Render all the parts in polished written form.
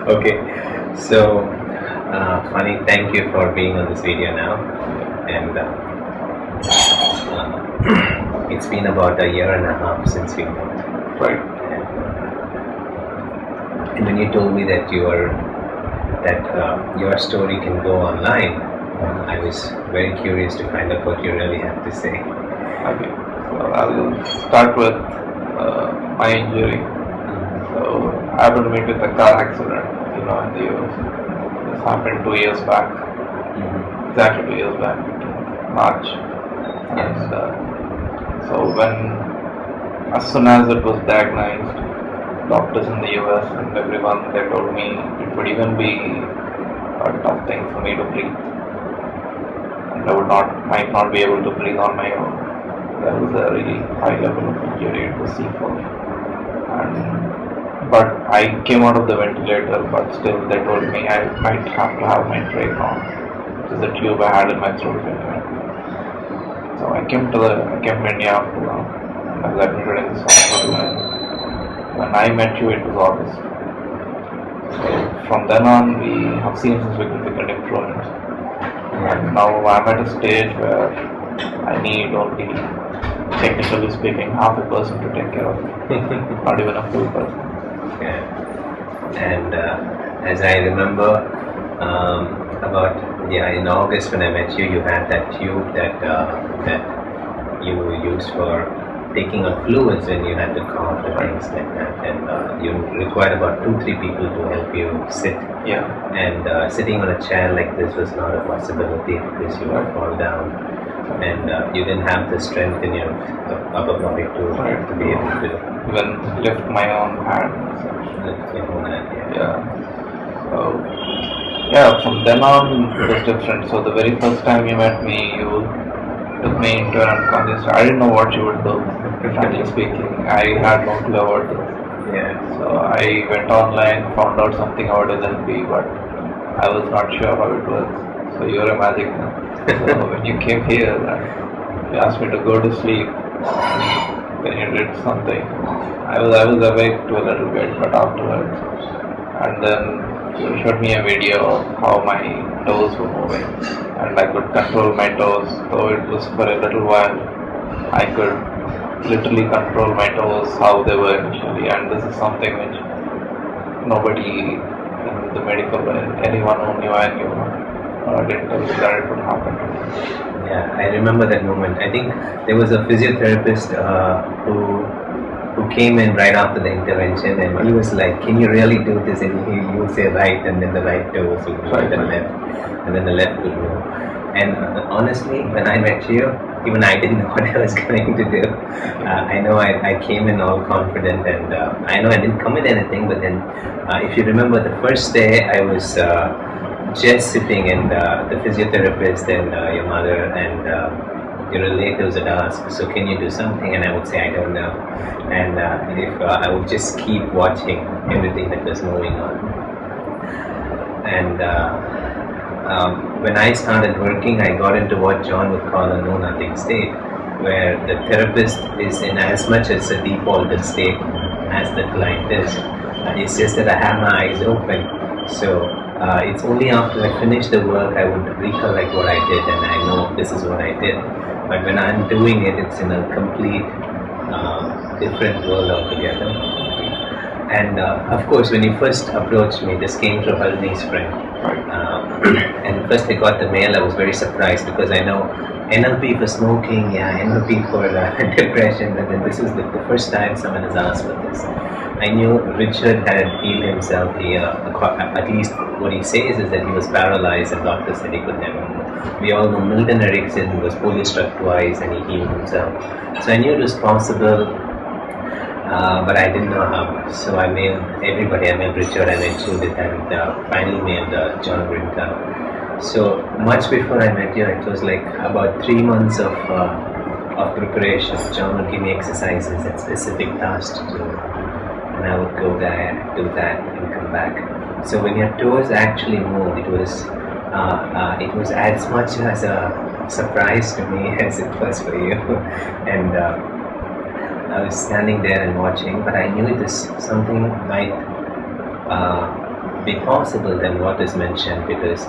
Okay, so funny. Thank you for being on this video now, and it's been about a year and a half since we met. Right. And when you told me that your story can go online, I was very curious to find out what you really have to say. Okay. So I'll start with my injury. So I happened to meet with a car accident, in the US. This happened 2 years back. Exactly 2 years back, March. And so as soon as it was diagnosed, doctors in the US and everyone, they told me it would even be a tough thing for me to breathe. And I might not be able to breathe on my own. There was a really high level of injury, it was C4. But I came out of the ventilator, but still they told me I might have to have my trach on, which is a tube I had in my throat anyway. So I came to India after that, and I was admitted in this hospital. And when I met you, it was August. So from then on, we have seen some significant improvements. And now I'm at a stage where I need only, technically speaking, half a person to take care of me, not even a full person. Yeah. And as I remember, in August when I met you, you had that tube that you used for taking out fluids when you had to cough and things like that, and you required about 2-3 people to help you sit. Yeah. And sitting on a chair like this was not a possibility because you would fall down, and you didn't have the strength in your upper body to be able to even lift my own hand. lift your own hand. So from then on it was different. So the very first time you met me, you took me into an unconscious. I didn't know what you would do. Frankly speaking, I had no clue about it. Yeah. So I went online, found out something about NLP, but I was not sure how it works. So you're a magic man. So when you came here, you asked me to go to sleep. Then you did something. I was awake to a little bit, but afterwards, and then you showed me a video of how my toes were moving, and I could control my toes. Though it was for a little while, I could literally control my toes how they were initially, and this is something which nobody in the medical world, anyone who knew I knew, didn't tell me that it would happen. Yeah, I remember that moment. I think there was a physiotherapist who came in right after the intervention, and he was like, "Can you really do this?" And you would say right, and then the right toes would move, and the left, and then the left would move. And honestly, when I met you, even I didn't know what I was going to do. I know I came in all confident, and I know I didn't commit anything. But then, if you remember, the first day I was just sitting, and the physiotherapist and your mother and your relatives would ask, "So can you do something?" And I would say, "I don't know." And if I would just keep watching everything that was moving on. And when I started working, I got into what John would call a know-nothing state, where the therapist is in as much as a defaulted state as the client is. It's just that I have my eyes open. So it's only after I finish the work I would recollect what I did, and I know this is what I did. But when I'm doing it, it's in a complete different world altogether. And of course, when you first approached me, this came through Halini's friend. And first I got the mail, I was very surprised because I know NLP for smoking, NLP for depression, but then this is the first time someone has asked for this. I knew Richard had healed himself. At least what he says is that he was paralyzed and doctors said he could never move. We all know Milton Erickson was polio struck twice and he healed himself. So I knew it was possible, but I didn't know how. So I mailed everybody. I mailed Richard, I mailed Judith, and finally mailed John Brinta. So much before I met you, it was like about 3 months of preparation. John would give me exercises and specific tasks to do, and I would go there, do that, and come back. So when your toes actually moved, it was as much as a surprise to me as it was for you. And I was standing there and watching, but I knew something might be possible than what is mentioned, because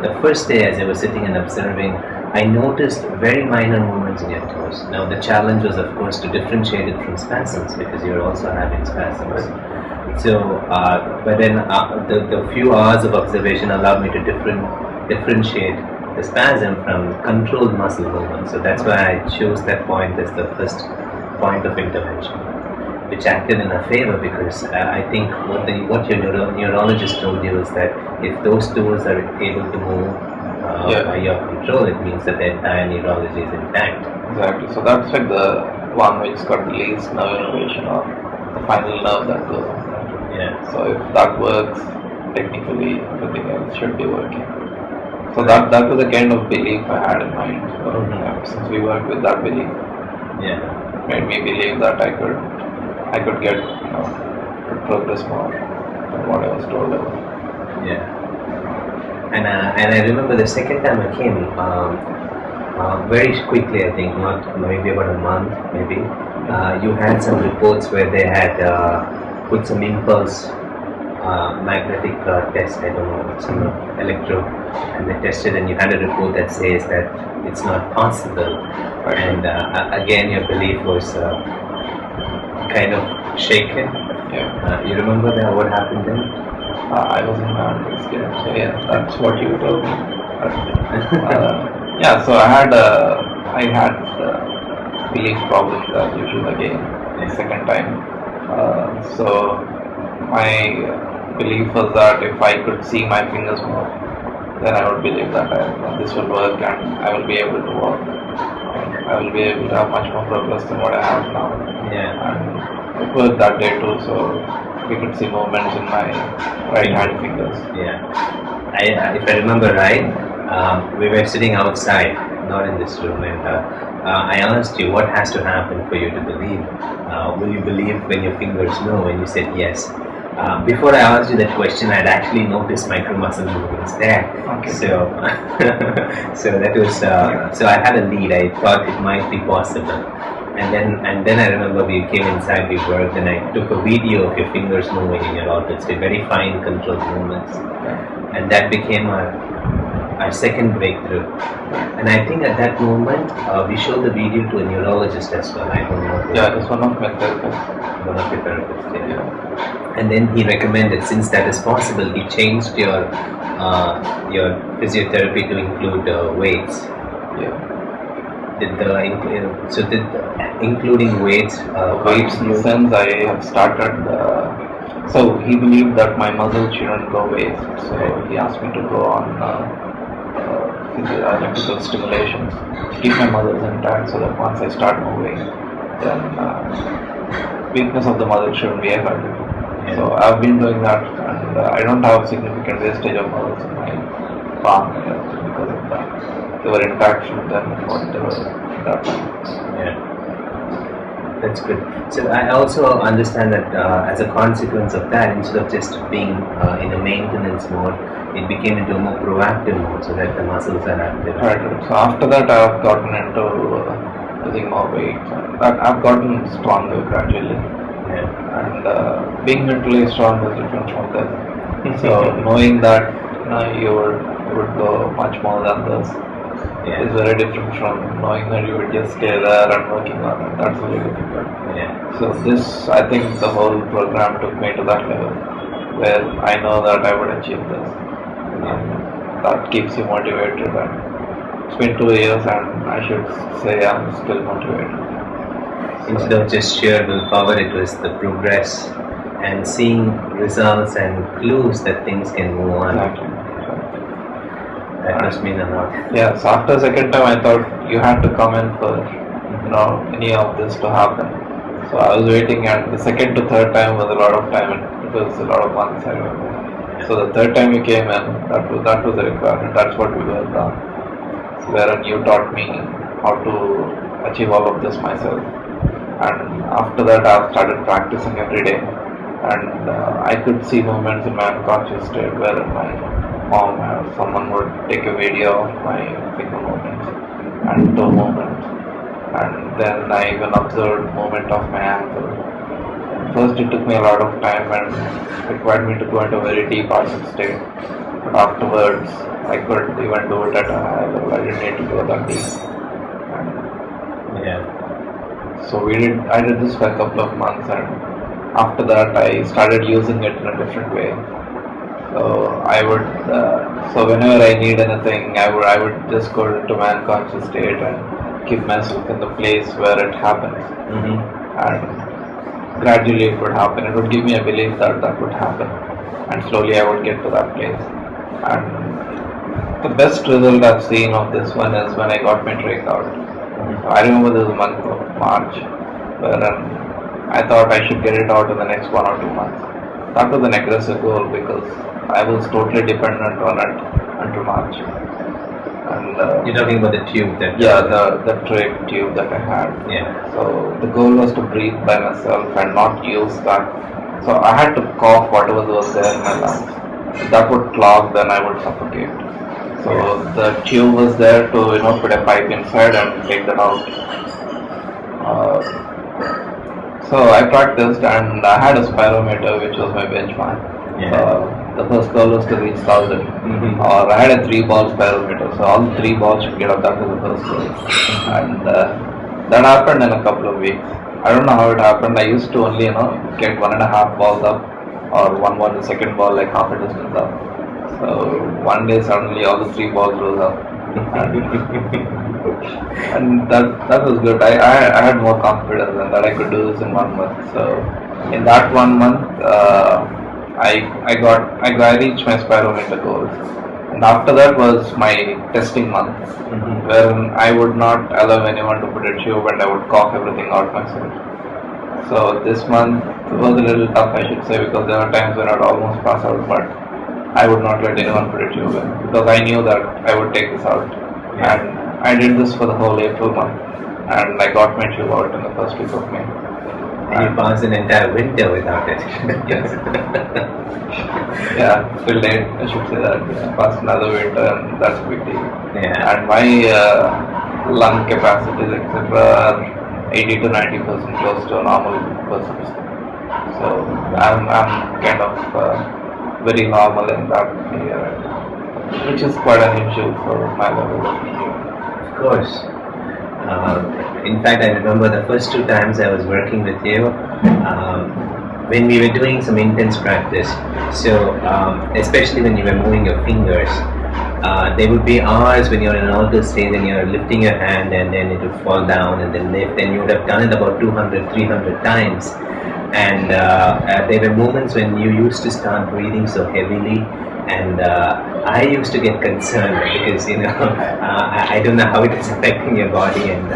the first day as I was sitting and observing, I noticed very minor movements in your toes. Now the challenge was of course to differentiate it from spasms, because you're also having spasms. So, but then the few hours of observation allowed me to differentiate the spasm from controlled muscle movement. So that's why I chose that point as the first point of intervention, which acted in our favor, because I think what your neurologist told you is that if those tools are able to move by your control, it means that the entire neurology is intact. Exactly. So that's like the one which got the least nerve innervation, or the final nerve that goes on there. Yeah. So if that works, technically everything else should be working. So that was the kind of belief I had in mind. So since we worked with that belief, Yeah. made me believe that I could get, could progress more than what I was told about. Yeah. And I remember the second time I came, very quickly, I think, not maybe about a month, maybe, you had some reports where they had put some impulse magnetic test, I don't know, some electro, and they tested, and you had a report that says that it's not possible. And again, your belief was kind of shaken. Yeah. You remember that? What happened then? I was in my undergrad, so yeah, that's what you told me. Yeah, so I had belief problems as usual again, the second time. So my belief was that if I could see my fingers more, then I would believe that this will work and I will be able to walk. I will be able to have much more progress than what I have now. Yeah. And it worked that day too, so we could see movements in my right hand fingers. Yeah. If I remember right, we were sitting outside, not in this room, and I asked you what has to happen for you to believe. Will you believe when your fingers move? And you said yes. Before I asked you that question, I had actually noticed micromuscle movements there. Okay. So, so that was so I had a lead. I thought it might be possible. And then I remember we came inside, we worked, and I took a video of your fingers moving in your orbits, with very fine controlled movements. And that became our second breakthrough. And I think at that moment, we showed the video to a neurologist as well. I don't know. Yeah, it was one of my therapists. One of your therapists, yeah. And then he recommended, since that is possible, he changed your physiotherapy to include weights. Yeah. Including weights, Weights in the sense I have started. So he believed that my muscles shouldn't go waste. So he asked me to go on electrical stimulations to keep my muscles intact, so that once I start moving, then weakness of the muscle shouldn't be affected. Yeah. So I've been doing that, and I don't have significant wastage of muscles in my palm because of that. They were intact then what they were at that time. Yeah. That's good. So I also understand that as a consequence of that, instead of just being in a maintenance mode, it became into a more proactive mode, so that the muscles are active. Right. So after that, I've gotten into using more weight. I've gotten stronger gradually, Yeah. and being mentally strong is different from that. So knowing that you would go much more than this is very different from knowing that you would just stay there and working on it. That's really difficult. Yeah. So this, I think, the whole program took me to that level where I know that I would achieve this. And that keeps you motivated. And it's been 2 years, and I should say I'm still motivated. Instead of just sheer willpower, it was the progress and seeing results and clues that things can move on. Exactly. That must mean a lot. Yeah, so after second time I thought you had to come in for any of this to happen. So I was waiting, and the second to third time was a lot of time, and it was a lot of months, I remember. So the third time you came in, that was a requirement, that's what we worked on. So wherein you taught me how to achieve all of this myself. And after that I've started practicing every day, and I could see moments in my unconscious state wherein my mom or someone would take a video of my finger movements and toe movements, and then I even observed movement of my ankle first it took me a lot of time and required me to go into a very deep altered state. But afterwards, I could even do it at a higher level. I didn't need to go that deep. And Yeah. so I did this for a couple of months, and after that, I started using it in a different way. So so whenever I need anything, I would just go into my unconscious state and keep myself in the place where it happens. Mm-hmm. And gradually it would happen. It would give me a belief that that would happen, and slowly I would get to that place. And the best result I've seen of this one is when I got my trach out. So I remember this month of March, where I thought I should get it out in the next 1 or 2 months. That was an aggressive goal because I was totally dependent on it until March. And You're talking about the tube that. yeah, the trach tube that I had. Yeah. So the goal was to breathe by myself and not use that. So I had to cough whatever was there in my lungs. If that would clog, then I would suffocate. So the tube was there to put a pipe inside and take that out. So I practiced and I had a spirometer which was my benchmark. Yeah. The first goal was to reach 1000. Mm-hmm. Or I had a 3-ball spirometer, so all 3 balls should get up. That was the first goal. And that happened in a couple of weeks. I don't know how it happened. I used to only get 1.5 balls up, or one ball, the second ball like half a distance up. So one day suddenly all the 3 balls rose up. And that was good. I had more confidence and that I could do this in 1 month. So in that 1 month, I reached my spirometer goals. And after that was my testing month, where I would not allow anyone to put a tube and I would cough everything out myself. So this month was a little tough, I should say, because there were times when I'd almost pass out, but I would not let anyone put a tube in because I knew that I would take this out. And I did this for the whole April month, and I got my tube out in the first week of May. And you passed an entire winter without it. Yes. Yeah, till date, I should say that. I passed another winter, and that's a big deal. Yeah. And my lung capacities, etc., are 80 to 90% close to a normal person's. So I'm kind of very normal in that area, which is quite unusual for my level. Of course. In fact, I remember the first 2 times I was working with you, when we were doing some intense practice. So, especially when you were moving your fingers, there would be hours when you're in an altered state and you're lifting your hand and then it would fall down and then lift, and you would have done it about 200, 300 times. And there were moments when you used to start breathing so heavily, and I used to get concerned because I don't know how it is affecting your body, and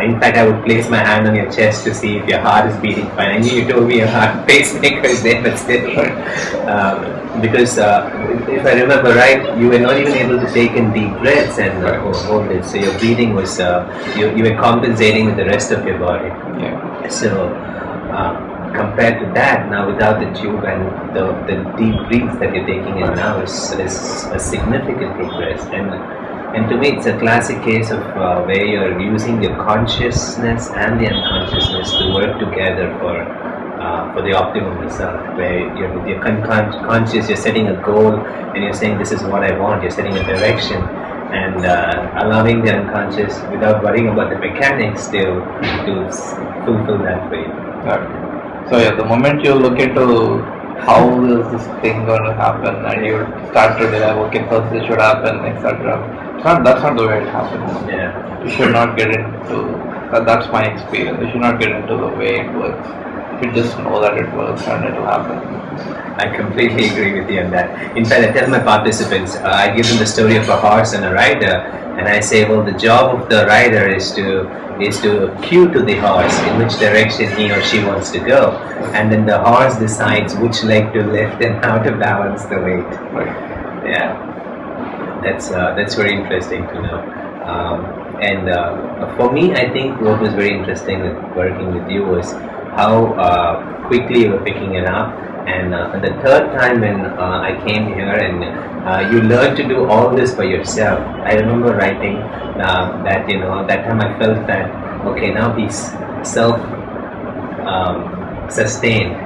in fact I would place my hand on your chest to see if your heart is beating fine. I knew you told me your heart pacemaker is there, but still, because if I remember right, you were not even able to take in deep breaths and hold it, so your breathing was you were compensating with the rest of your body. Yeah. So compared to that, now without the tube and the deep breaths that you're taking in now is a significant progress. And to me, it's a classic case of where you're using your consciousness and the unconsciousness to work together for the optimum result. Where you're with your conscious, you're setting a goal and you're saying, this is what I want. You're setting a direction and allowing the unconscious, without worrying about the mechanics, to fulfill that for you. Exactly. So yeah, the moment you look into how is this thing going to happen, and you start to derive, okay, first this should happen, etc. That's not the way it happens. Yeah. You should not get into that's my experience. You should not get into the way it works. You just know that it works and it will happen. I completely agree with you on that. In fact, I tell my participants, I give them the story of a horse and a rider, and I say, well, the job of the rider is to cue to the horse in which direction he or she wants to go, and then the horse decides which leg to lift and how to balance the weight. Right. Yeah, that's very interesting to know. And for me, I think what was very interesting with working with you was how quickly you were picking it up. And the third time when I came here and you learned to do all this by yourself, I remember writing that time I felt that, okay, now he's sustained.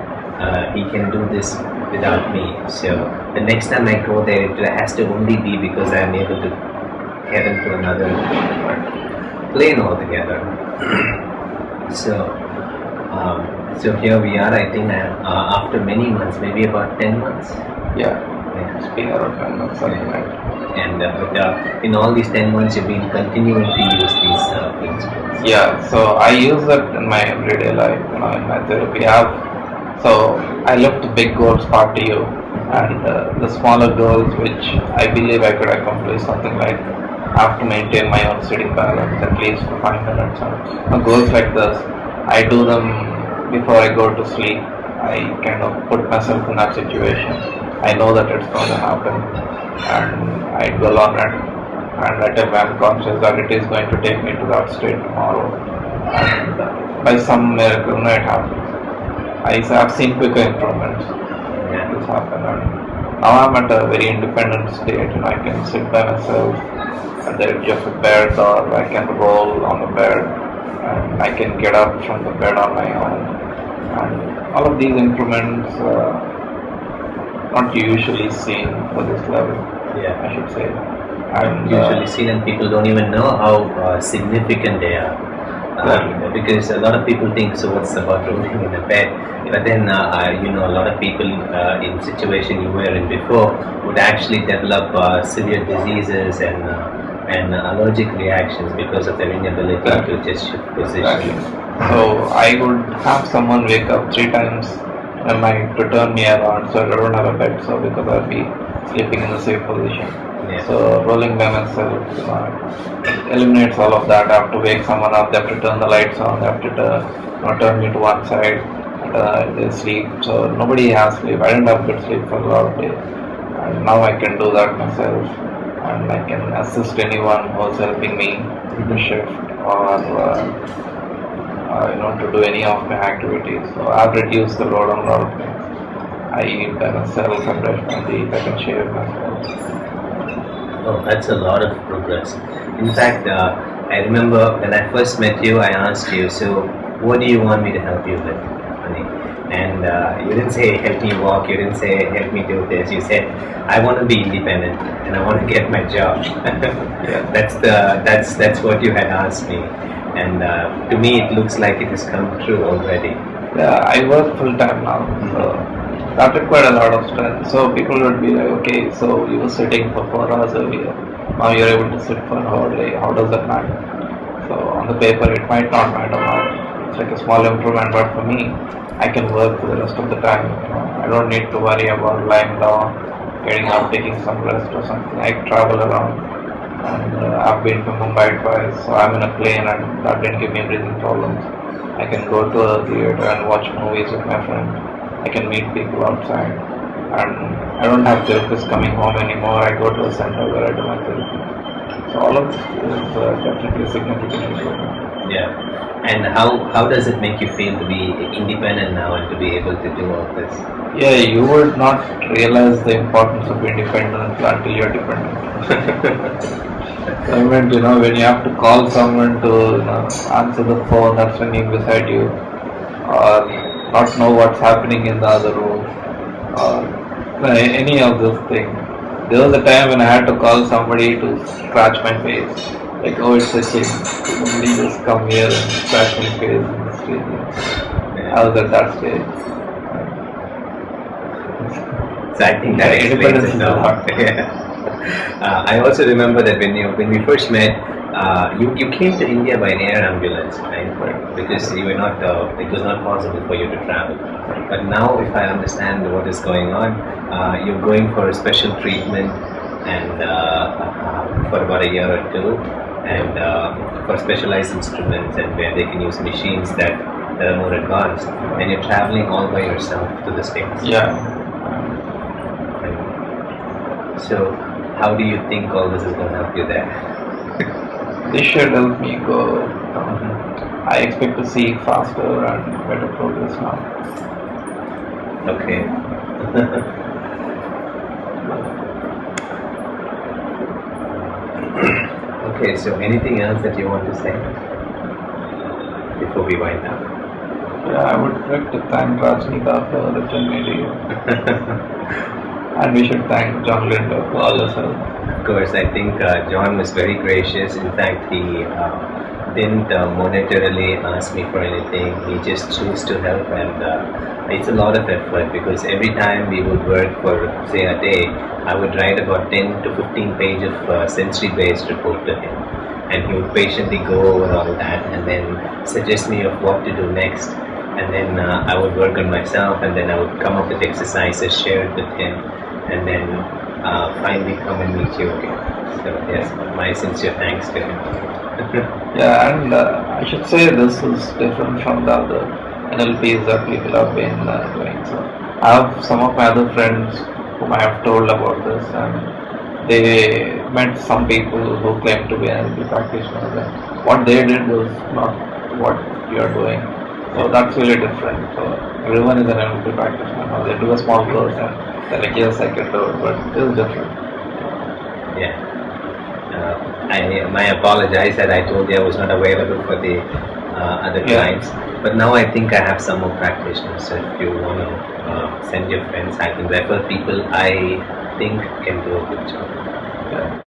He can do this without me. So the next time I go there, it has to only be because I am able to get into another plane altogether. So, so here we are. I think after many months, maybe about 10 months. Yeah, Yeah. it's been around 10 months, something like that. And but in all these 10 months, you've been continuing to use these principles. Yeah, so I use it in my everyday life, in my therapy. So I look to big goals part to you, and the smaller goals which I believe I could accomplish, something like I have to maintain my own sitting balance at least for 5 minutes. And goals like this, I do them before I go to sleep. I kind of put myself in that situation. I know that it's going to happen, and I dwell on it, and I tell my unconscious that it is going to take me to that state tomorrow, and by some miracle, it happens. I have seen quicker improvements. Yeah. This happen, and now I'm at a very independent state, and I can sit by myself at the edge of a bed, or I can roll on the bed, and I can get up from the bed on my own. And all of these improvements not usually seen for this level, Yeah. I should say. And Usually seen, and people don't even know how significant they are. Because a lot of people think, so what's about rolling in a bed? But then, a lot of people in situation you were in before would actually develop severe diseases and allergic reactions because of their inability to just shift Exactly. position. So I would have someone wake up 3 times a night to turn me around, so I don't have a bed, so because I'll be sleeping in the same position. Yeah. So rolling by myself eliminates all of that. I have to wake someone up, they have to turn the lights on, they have to turn me to one side, and they sleep. So nobody has sleep. I didn't have good sleep for a lot of days. And now I can do that myself, and I can assist anyone who's helping me to shift or to do any of my activities. So I've reduced the load on a lot of things. I eat by myself, I brush my teeth, I can shave myself. Oh, that's a lot of progress. In fact, I remember when I first met you, I asked you, so what do you want me to help you with, honey? And you didn't say help me walk, you didn't say help me do this. You said I want to be independent and I want to get my job. Yeah. That's what you had asked me, and to me it looks like it has come true already. Yeah, I work full time now, so that required a lot of strength. So people would be like, okay, so you were sitting for 4 hours earlier, now you're able to sit for an whole day. How does that matter? So on the paper, it might not matter now. It's like a small improvement, but for me, I can work for the rest of the time. I don't need to worry about lying down, getting up, taking some rest or something. I travel around, and I've been to Mumbai twice, so I'm in a plane, and that didn't give me breathing problems. I can go to a theater and watch movies with my friends. I can meet people outside, and I don't have therapists coming home anymore. I go to a center where I do my therapy. So all of this is definitely a significant improvement. Yeah. And how does it make you feel to be independent now and to be able to do all this? Yeah, you would not realize the importance of independence until you're dependent. I mean, when you have to call someone to answer the phone, that's when he's beside you, or not know what's happening in the other room, or any of those things. There was a time when I had to call somebody to scratch my face. Like, oh, it's a kid. Somebody just come here and scratch my face in the street. I was at that stage. So I think that explains it a lot. I also remember that when we first met, you came to India by an air ambulance, right? Because you were not it was not possible for you to travel. But now, if I understand what is going on, you're going for a special treatment and for about a year or two, and for specialized instruments and where they can use machines that are more advanced, and you're traveling all by yourself to the States. Yeah. So, how do you think all this is going to help you there? This should help me go. I expect to see faster and better progress now. Okay. Okay, so anything else that you want to say before we wind up? Yeah, I would like to thank Rajnita for referring me to you. And we should thank John Linder for all his help. Of course, I think John was very gracious. In fact, he didn't monetarily ask me for anything. He just chose to help, and it's a lot of effort because every time we would work for, say, a day, I would write about 10 to 15 pages of sensory-based report to him, and he would patiently go over all that and then suggest me of what to do next. And then I would work on myself, and then I would come up with exercises, share it with him, and then finally come and meet you again. So yes, my sincere thanks to him. Yeah, and I should say this is different from the other NLPs that people have been doing. So I have some of my other friends whom I have told about this, and they met some people who claim to be NLP practitioners. And what they did was not what you are doing. So that's really different. So everyone is an NLP practitioner. Now they do a small course and they're like, yes, I can do it, but it's different. Yeah. I apologize that I told you I was not available for the other Yeah. clients, but now I think I have some more practitioners. So if you want to send your friends, I can refer people I think can do a good job. Yeah.